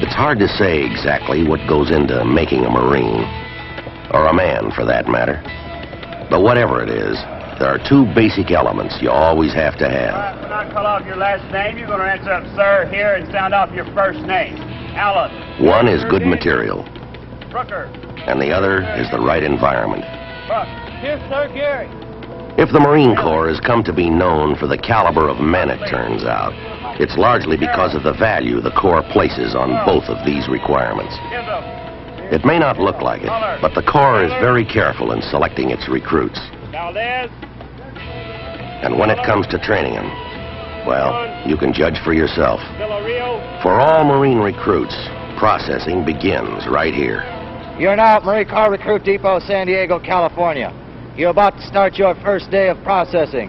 It's hard to say exactly what goes into making a Marine, or a man for that matter. But whatever it is, there are two basic elements you always have to have. When I call off your last name, you're going to answer up, sir, here, and sound off your first name. Alice. One is good material, Brooker. and the other is the right environment. Buck. Here, sir, Gary. If the Marine Corps has come to be known for the caliber of men it turns out, it's largely because of the value the Corps places on both of these requirements. It may not look like it, but the Corps is very careful in selecting its recruits. And when it comes to training them, well, you can judge for yourself. For all Marine recruits, processing begins right here. You're now at Marine Corps Recruit Depot, San Diego, California. You're about to start your first day of processing.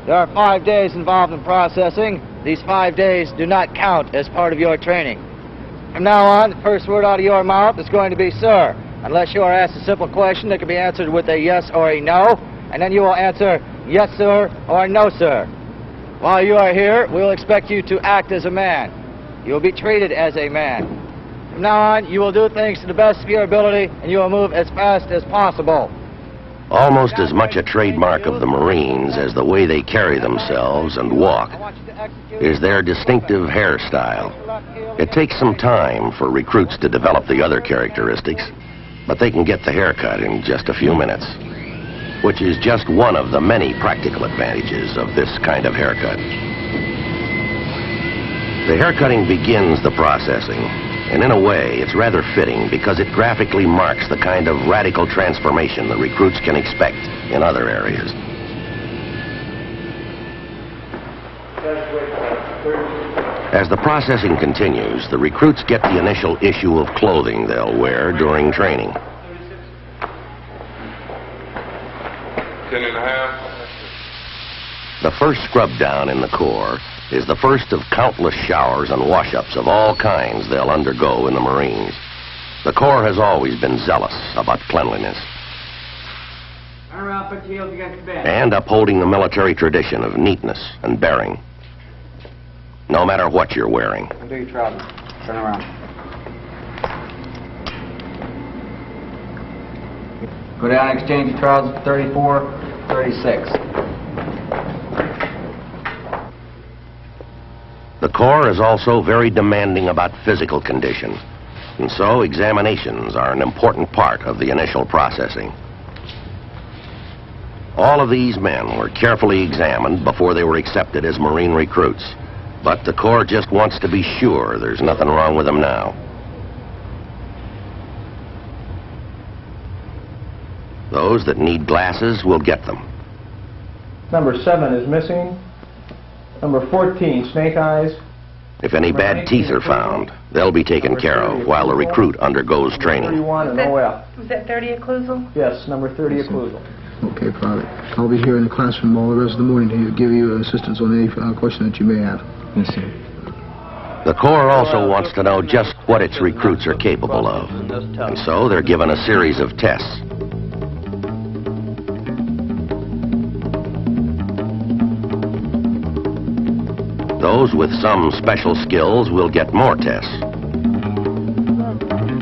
There are 5 days involved in processing. These 5 days do not count as part of your training. From now on, the first word out of your mouth is going to be sir, unless you are asked a simple question that can be answered with a yes or a no, and then you will answer yes sir or no sir. While you are here, we'll expect you to act as a man. You will be treated as a man. From now on, you will do things to the best of your ability, and you will move as fast as possible. Almost as much a trademark of the Marines as the way they carry themselves and walk is their distinctive hairstyle. It takes some time for recruits to develop the other characteristics, but they can get the haircut in just a few minutes, which is just one of the many practical advantages of this kind of haircut. The haircutting begins the processing, and in a way, it's rather fitting because it graphically marks the kind of radical transformation the recruits can expect in other areas. As the processing continues, the recruits get the initial issue of clothing they'll wear during training. 10.5. The first scrub down in the Corps is the first of countless showers and wash-ups of all kinds they'll undergo in the Marines. The Corps has always been zealous about cleanliness Turn around, put your heels against the bench. and upholding the military tradition of neatness and bearing, no matter what you're wearing. Undo your trousers. Turn around. Go down and exchange your trousers for 34, 36. The Corps is also very demanding about physical condition, and so examinations are an important part of the initial processing. All of these men were carefully examined before they were accepted as Marine recruits, but the Corps just wants to be sure there's nothing wrong with them now. Those that need glasses will get them. Number 7 is missing. Number 14, snake eyes. If any bad teeth are found, they'll be taken care of while the recruit undergoes training. 31 and OF. Was that 30 occlusal? Yes, number 30 occlusal. Okay, Private. I'll be here in the classroom all the rest of the morning to give you assistance on any question that you may have. Yes, sir. The Corps also wants to know just what its recruits are capable of, and so they're given a series of tests. Those with some special skills will get more tests.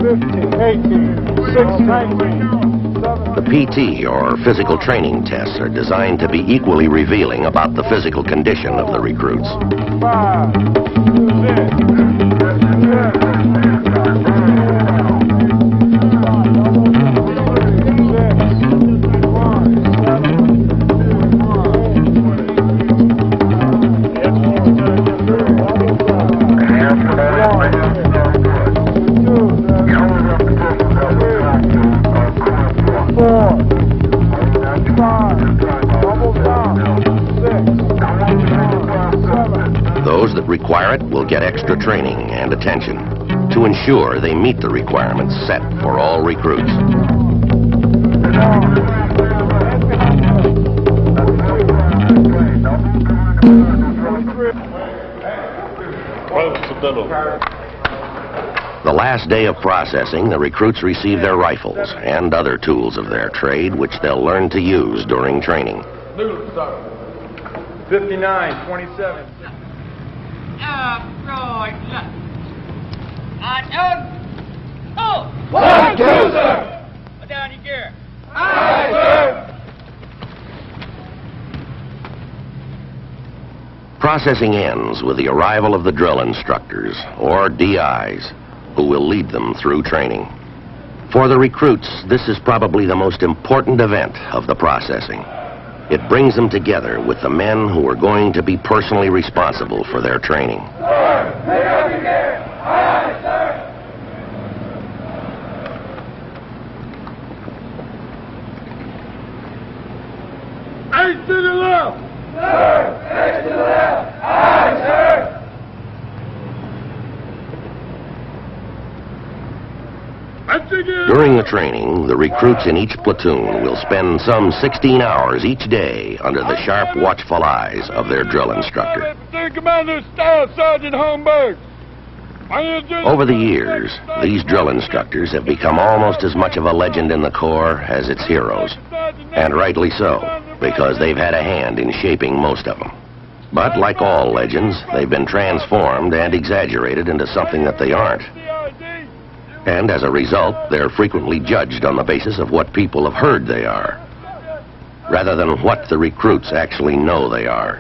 15, 18, 16, 19. The PT, or physical training tests, are designed to be equally revealing about the physical condition of the recruits. 5, Those that require it will get extra training and attention to ensure they meet the requirements set for all recruits. The last day of processing, the recruits receive their rifles and other tools of their trade, which they'll learn to use during training. 59, 27. 1, 2, sir! Put down your gear. Aye, sir! Processing ends with the arrival of the drill instructors, or DIs, who will lead them through training. For the recruits, this is probably the most important event of the processing. It brings them together with the men who are going to be personally responsible for their training. Sir, pick up your gear! Aye, sir! Eight to the left. Sir, next to the left! Aye, sir! During the training, the recruits in each platoon will spend some 16 hours each day under the sharp, watchful eyes of their drill instructor. Commander Staff Sergeant Holmberg. Over the years, these drill instructors have become almost as much of a legend in the Corps as its heroes. And rightly so, because they've had a hand in shaping most of them. But like all legends, they've been transformed and exaggerated into something that they aren't. And as a result, they're frequently judged on the basis of what people have heard they are, rather than what the recruits actually know they are.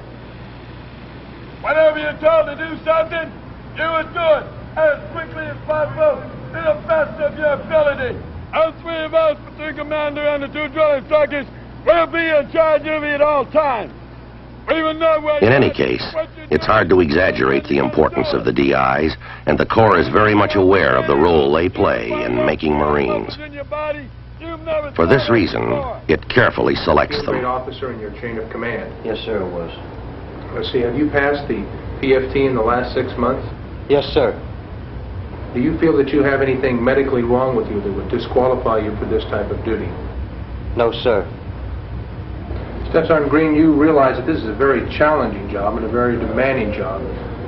Whenever you're told to do something, do it good, as quickly as possible, to the best of your ability. All three of us, platoon commander and the two drill instructors, will be in charge of you at all times. In any case, it's hard to exaggerate the importance of the DIs, and the Corps is very much aware of the role they play in making Marines. For this reason, it carefully selects You're a great them. officer in your chain of command. Yes, sir, it was. Let's see, have you passed the PFT in the last 6 months? Yes, sir. Do you feel that you have anything medically wrong with you that would disqualify you for this type of duty? No, sir. Step Sergeant Green, you realize that this is a very challenging job and a very demanding job.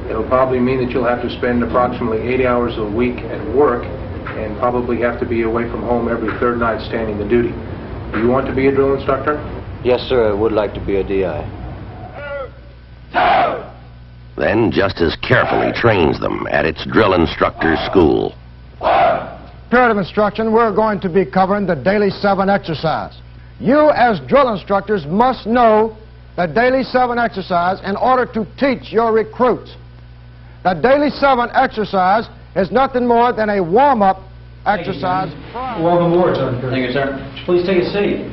It'll probably mean that you'll have to spend approximately 80 hours a week at work and probably have to be away from home every third night standing the duty. Do you want to be a drill instructor? Yes, sir, I would like to be a DI. Then just as carefully trains them at its drill instructor school. Period of instruction, we're going to be covering the Daily 7 exercise. You, as drill instructors, must know the Daily 7 exercise in order to teach your recruits. The Daily 7 exercise is nothing more than a warm-up exercise. Welcome aboard, Sergeant. Thank you, sir. Please take a seat.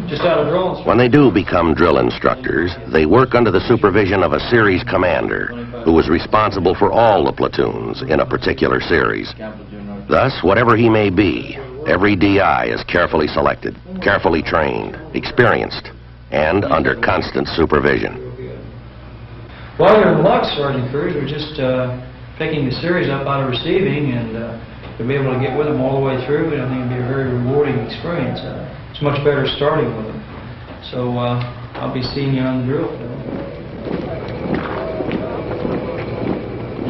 Just out of drill. When they do become drill instructors, they work under the supervision of a series commander who is responsible for all the platoons in a particular series. Thus, whatever he may be, every DI is carefully selected, carefully trained, experienced, and under constant supervision. Well, you're in luck, Sergeant Cruz. We're just picking the series up out of receiving, and to be able to get with them all the way through, I think it'd be a very rewarding experience. It's much better starting with them. So I'll be seeing you on the drill field.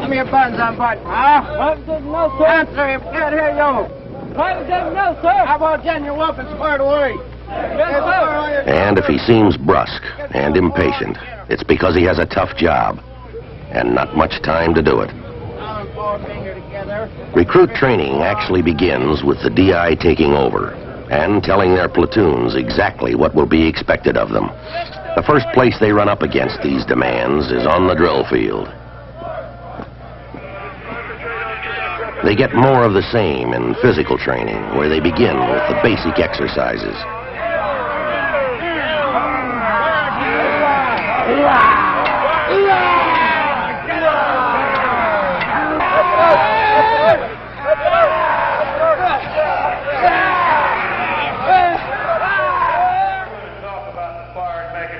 Give me your buttons on button. Private doesn't know, sir. Answer him. Can't hear you. Private doesn't know, sir. How about getting your weapons squared away? Yes, sir. And if he seems brusque and impatient, it's because he has a tough job and not much time to do it. Recruit training actually begins with the DI taking over and telling their platoons exactly what will be expected of them. The first place they run up against these demands is on the drill field. They get more of the same in physical training, where they begin with the basic exercises.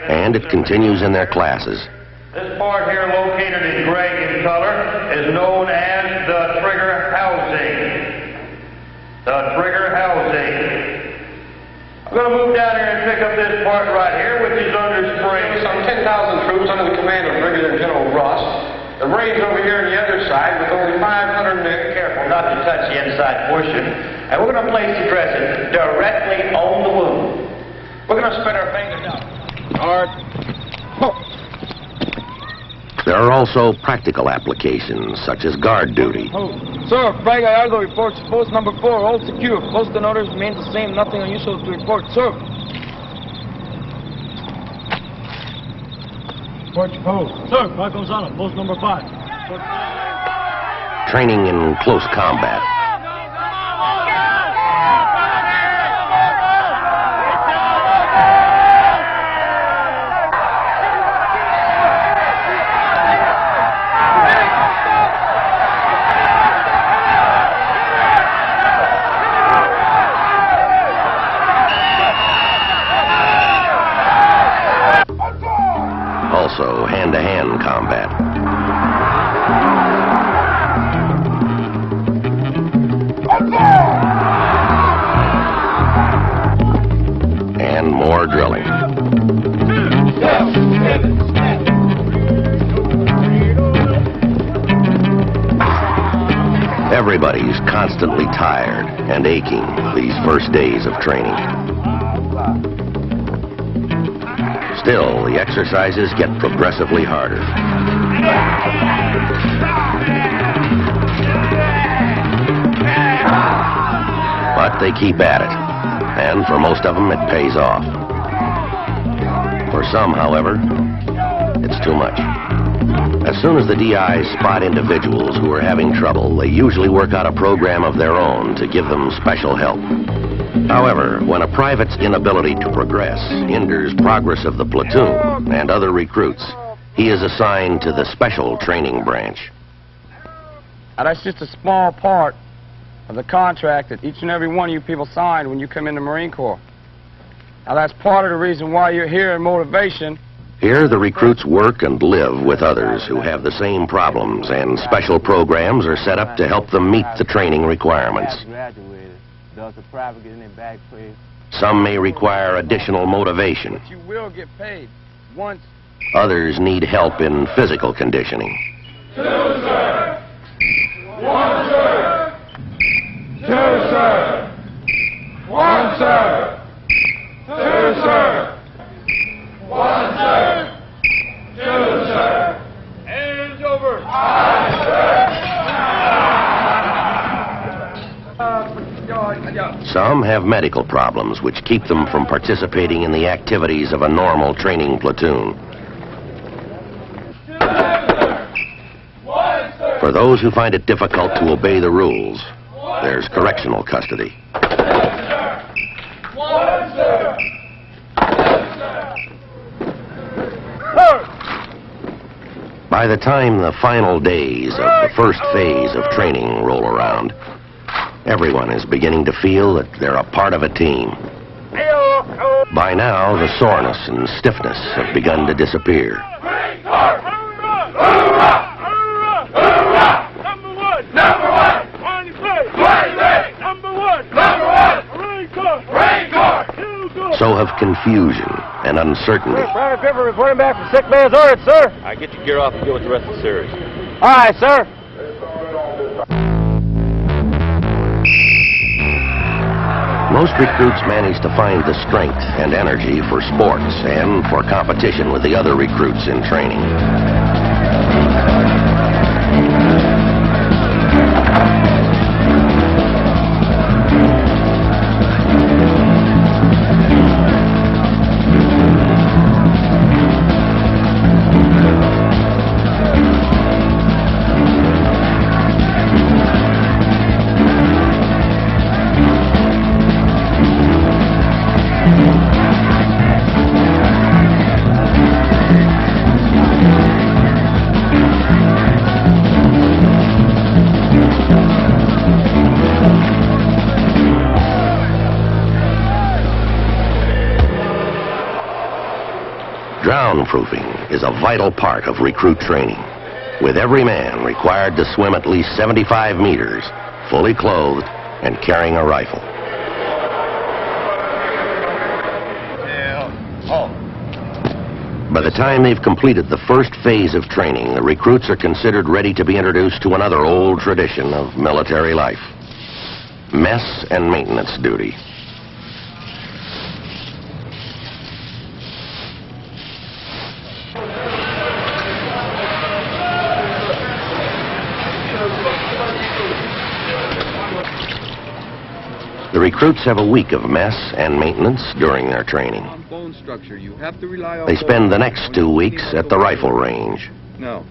And it continues in their classes. This part here, located in gray in color, is known as the trigger housing. The trigger housing. I'm going to move down here and pick up this part right here, which is under spring. Some 10,000 troops under the command of Brigadier General Ross. The Marines over here on the other side with only 500 men. Careful not to touch the inside portion. And we're going to place the dressing directly on the wound. We're going to spread our fingers out. Hard. There are also practical applications, such as guard duty. Sir, Bragg Gallardo reports post number 4, all secure. Post and orders remain the same, nothing unusual to report, sir. Report your post. Sir, 5 Gonzalo, post number 5. Training in close combat. Also, hand-to-hand combat. And more drilling. Everybody's constantly tired and aching these first days of training. Still, the exercises get progressively harder. But they keep at it, and for most of them it pays off. For some, however, it's too much. As soon as the DIs spot individuals who are having trouble, they usually work out a program of their own to give them special help. However, when a private's inability to progress hinders progress of the platoon and other recruits, he is assigned to the special training branch. Now, that's just a small part of the contract that each and every one of you people signed when you come in the Marine Corps. Now, that's part of the reason why you're here in motivation. Here, the recruits work and live with others who have the same problems, and special programs are set up to help them meet the training requirements. Some may require additional motivation. But you will get paid once. Others need help in physical conditioning. 2, sir. 1, sir. 2, sir. 1, sir. 2, sir. 1, sir. 2, sir. Hands over. Aye, sir. Some have medical problems which keep them from participating in the activities of a normal training platoon. For those who find it difficult to obey the rules, there's correctional custody. By the time the final days of the first phase of training roll around, everyone is beginning to feel that they're a part of a team. By now, the soreness and stiffness have begun to disappear. So have confusion and uncertainty. Private Pipper reporting back from sick bay as ordered, sir. All right, get your gear off and go with the rest of the series. All right, sir. Most recruits manage to find the strength and energy for sports and for competition with the other recruits in training. Drown-proofing is a vital part of recruit training, with every man required to swim at least 75 meters, fully clothed, and carrying a rifle. By the time they've completed the first phase of training, the recruits are considered ready to be introduced to another old tradition of military life: mess and maintenance duty. The recruits have a week of mess and maintenance during their training. Bone structure. You have to rely on They spend the next 2 weeks at the rifle range. Now,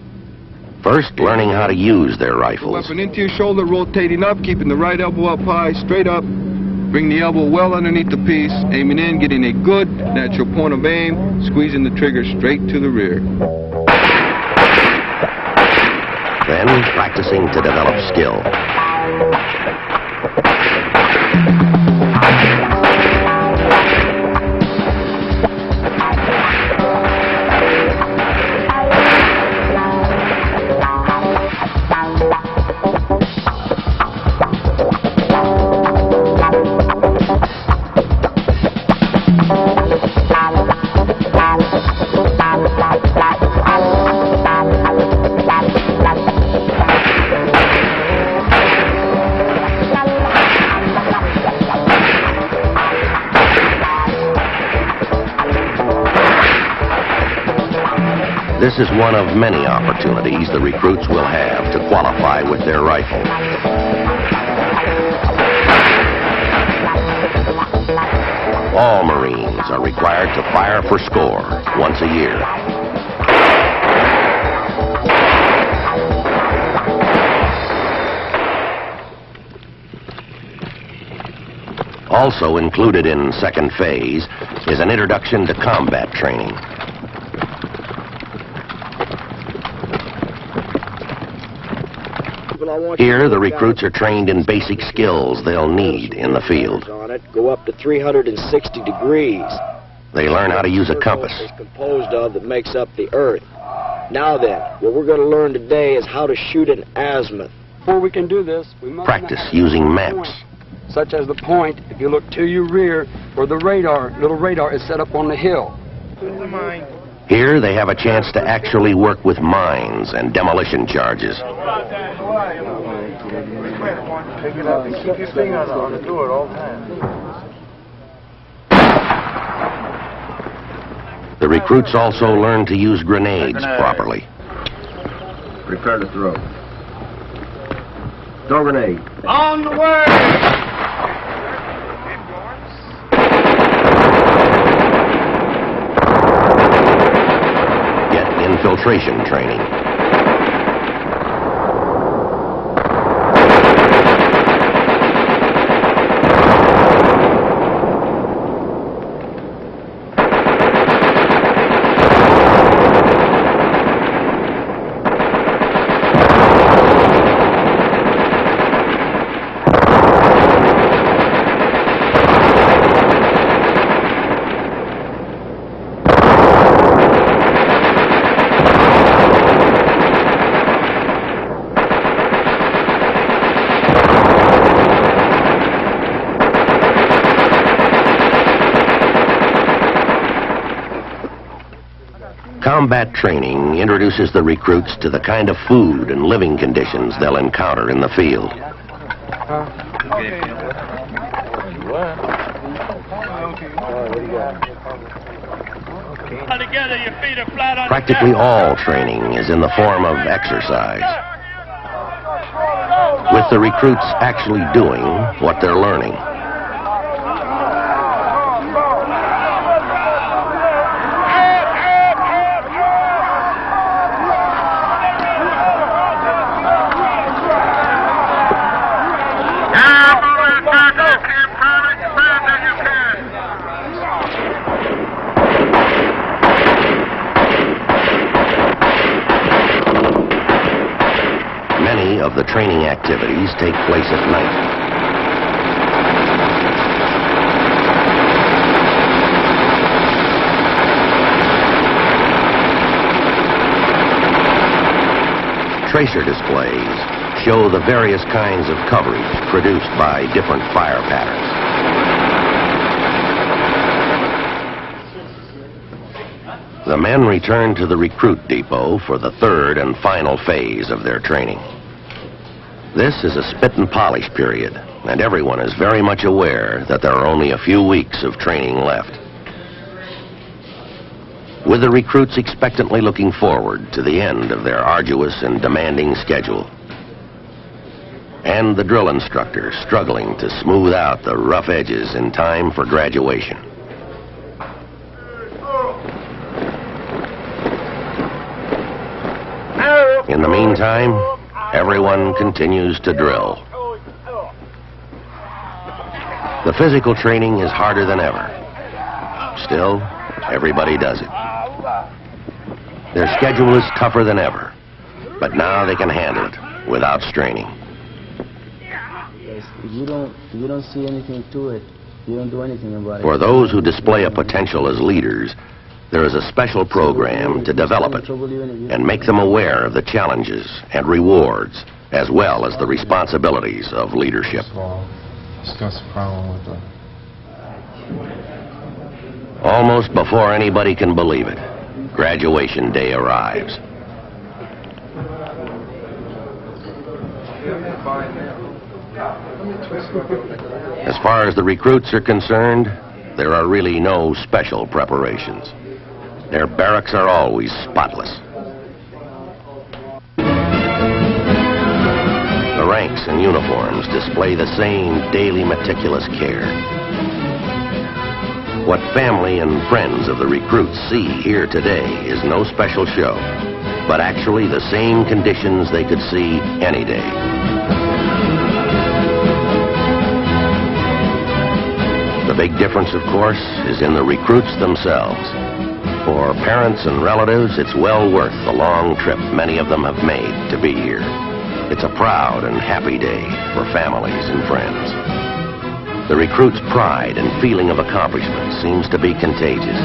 First, learning how to use their rifles. weapon into your shoulder, rotating up, keeping the right elbow up high, straight up. Bring the elbow well underneath the piece, aiming in, getting a good natural point of aim, squeezing the trigger straight to the rear. Then, practicing to develop skill. This is one of many opportunities the recruits will have to qualify with their rifle. All Marines are required to fire for score once a year. Also included in second phase is an introduction to combat training. Here, the recruits are trained in basic skills they'll need in the field. Go up to 360 degrees. They learn how to use a compass. It's composed of that makes up the earth. Now then, what we're going to learn today is how to shoot an azimuth. Before we can do this, we must Practice using maps. such as the point, if you look to your rear, where the little radar is set up on the hill. Here, they have a chance to actually work with mines and demolition charges. Pick it up and keep your finger on the door at all times. The recruits also learn to use grenades properly. Prepare to throw. Throw grenade. On the way! Infiltration training. Combat training introduces the recruits to the kind of food and living conditions they'll encounter in the field. Practically all training is in the form of exercise, with the recruits actually doing what they're learning. Many of the training activities take place at night. Tracer displays show the various kinds of coverage produced by different fire patterns. The men return to the recruit depot for the third and final phase of their training. This is a spit and polish period, and everyone is very much aware that there are only a few weeks of training left. With the recruits expectantly looking forward to the end of their arduous and demanding schedule. and the drill instructor struggling to smooth out the rough edges in time for graduation. In the meantime, everyone continues to drill. The physical training is harder than ever. Still, everybody does it. Their schedule is tougher than ever, but now they can handle it without straining. You don't see anything to it. You don't do anything about it. For those who display a potential as leaders, there is a special program to develop it and make them aware of the challenges and rewards, as well as the responsibilities of leadership. Almost before anybody can believe it, graduation day arrives. As far as the recruits are concerned, there are really no special preparations. Their barracks are always spotless. The ranks and uniforms display the same daily meticulous care. What family and friends of the recruits see here today is no special show, but actually the same conditions they could see any day. The big difference, of course, is in the recruits themselves. For parents and relatives, it's well worth the long trip many of them have made to be here. It's a proud and happy day for families and friends. The recruits' pride and feeling of accomplishment seems to be contagious.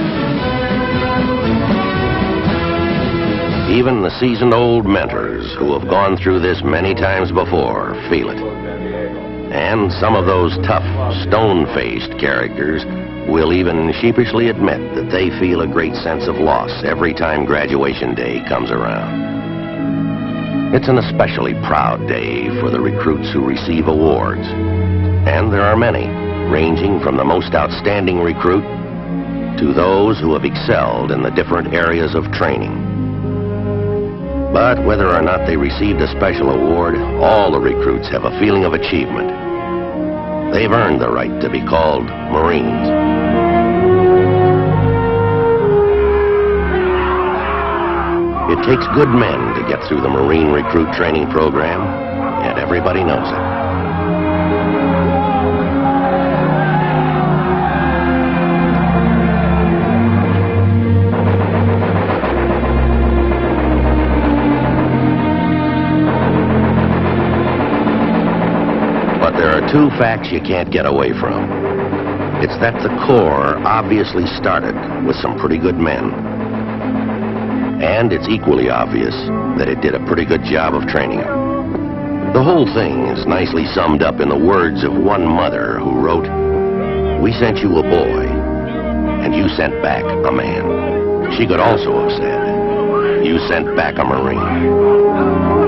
Even the seasoned old mentors who have gone through this many times before feel it. And some of those tough, stone-faced characters will even sheepishly admit that they feel a great sense of loss every time graduation day comes around. It's an especially proud day for the recruits who receive awards. And there are many, ranging from the most outstanding recruit to those who have excelled in the different areas of training. But whether or not they received a special award, all the recruits have a feeling of achievement. They've earned the right to be called Marines. It takes good men to get through the Marine recruit training program, and everybody knows it. There are two facts you can't get away from. It's that the Corps obviously started with some pretty good men. And it's equally obvious that it did a pretty good job of training them. The whole thing is nicely summed up in the words of one mother who wrote, "We sent you a boy, and you sent back a man." She could also have said, "You sent back a Marine."